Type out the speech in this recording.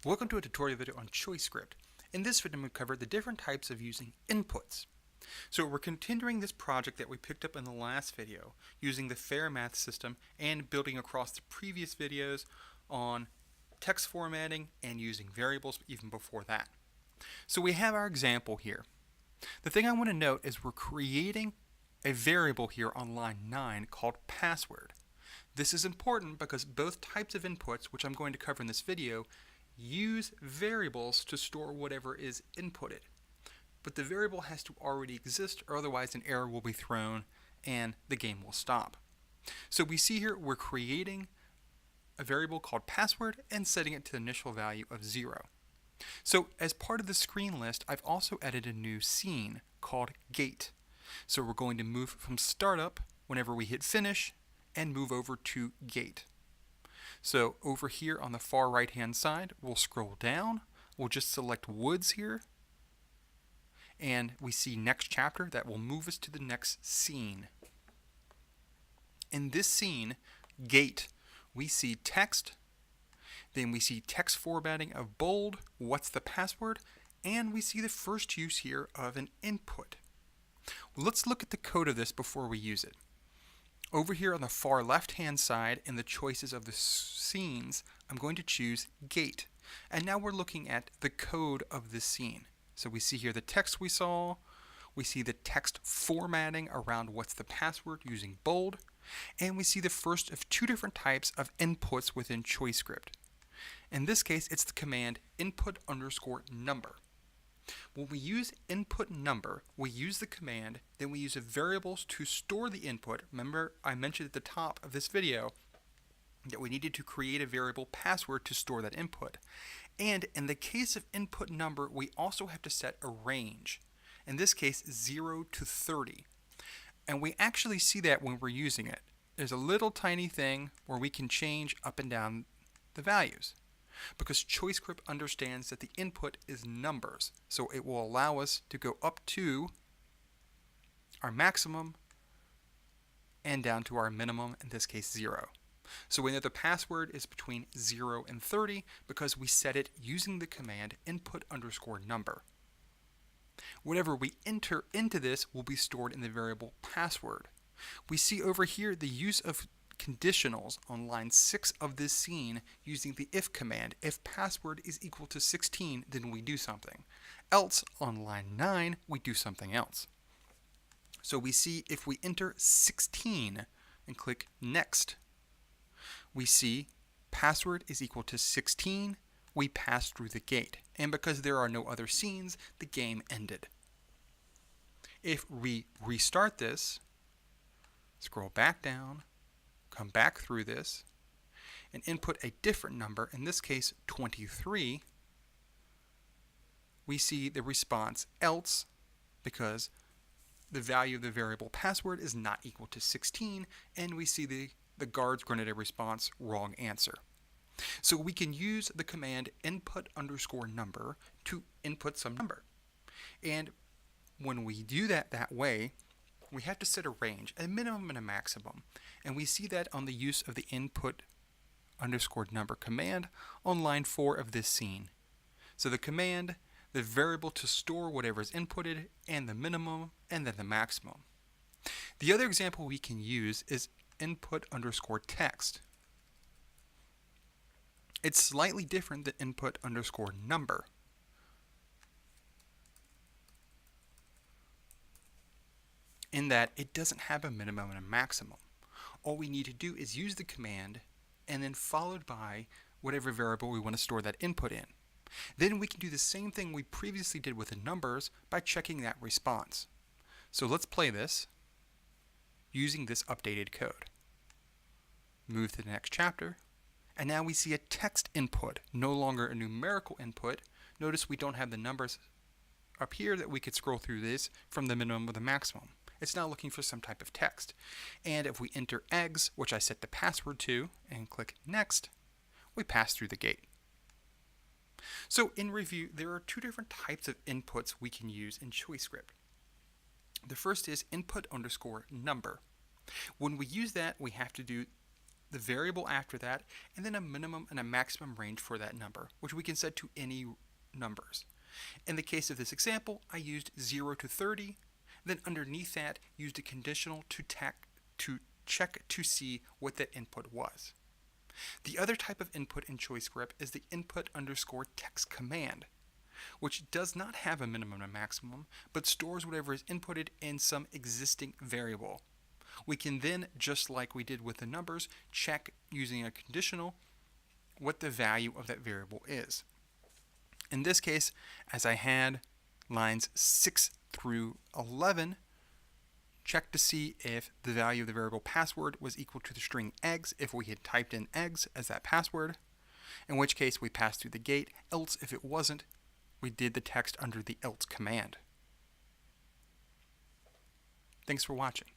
Welcome to a tutorial video on ChoiceScript. In this video, I'm going to cover the different types of using inputs. So we're continuing this project that we picked up in the last video using the FAIR math system and building across the previous videos on text formatting and using variables even before that. So we have our example here. The thing I want to note is we're creating a variable here on line 9 called password. This is important because both types of inputs, which I'm going to cover in this video, use variables to store whatever is inputted. But the variable has to already exist, or otherwise an error will be thrown and the game will stop. So we see here we're creating a variable called password and setting it to the initial value of 0. So as part of the screen list, I've also added a new scene called gate. So we're going to move from startup whenever we hit finish and move over to gate. So over here on the far right hand side, we'll scroll down, we'll just select woods here, and we see next chapter. That will move us to the next scene. In this scene, gate, we see text, then we see text formatting of bold, what's the password, and we see the first use here of an input. Well, let's look at the code of this before we use it. Over here on the far left hand side in the choices of the scenes, I'm going to choose gate. And now we're looking at the code of this scene. So we see here the text we saw, we see the text formatting around what's the password using bold, and we see the first of two different types of inputs within ChoiceScript. In this case, it's the command input_number. When we use input number, we use the command, then we use variables to store the input. Remember, I mentioned at the top of this video that we needed to create a variable password to store that input. And in the case of input number, we also have to set a range. In this case, 0 to 30. And we actually see that when we're using it. There's a little tiny thing where we can change up and down the values, because ChoiceScript understands that the input is numbers. So it will allow us to go up to our maximum and down to our minimum, in this case 0. So we know the password is between 0 and 30 because we set it using the command input_number. Whatever we enter into this will be stored in the variable password. We see over here the use of conditionals on line 6 of this scene using the if command. If password is equal to 16, then we do something. Else, on line 9, we do something else. So we see if we enter 16 and click next, we see password is equal to 16, we pass through the gate. And because there are no other scenes, the game ended. If we restart this, scroll back down, come back through this, and input a different number, in this case 23, we see the response else, because the value of the variable password is not equal to 16, and we see the guards granted a response wrong answer. So we can use the command input_number to input some number. And when we do that way, we have to set a range, a minimum and a maximum. And we see that on the use of the input_number command on line 4 of this scene. So the command, the variable to store whatever is inputted, and the minimum, and then the maximum. The other example we can use is input_text. It's slightly different than input_number. In that it doesn't have a minimum and a maximum. All we need to do is use the command and then followed by whatever variable we want to store that input in. Then we can do the same thing we previously did with the numbers by checking that response. So let's play this using this updated code. Move to the next chapter, and now we see a text input, no longer a numerical input. Notice we don't have the numbers up here that we could scroll through this from the minimum to the maximum. It's now looking for some type of text. And if we enter eggs, which I set the password to, and click next, we pass through the gate. So in review, there are two different types of inputs we can use in ChoiceScript. The first is input_number. When we use that, we have to do the variable after that, and then a minimum and a maximum range for that number, which we can set to any numbers. In the case of this example, I used 0 to 30, then underneath that used a conditional to check to see what that input was. The other type of input in ChoiceScript is the input underscore text command, which does not have a minimum and maximum, but stores whatever is inputted in some existing variable. We can then, just like we did with the numbers, check using a conditional what the value of that variable is. In this case, as I had lines 6 through 11, check to see if the value of the variable password was equal to the string eggs if we had typed in eggs as that password, in which case we passed through the gate, else if it wasn't, we did the text under the else command. Thanks for watching.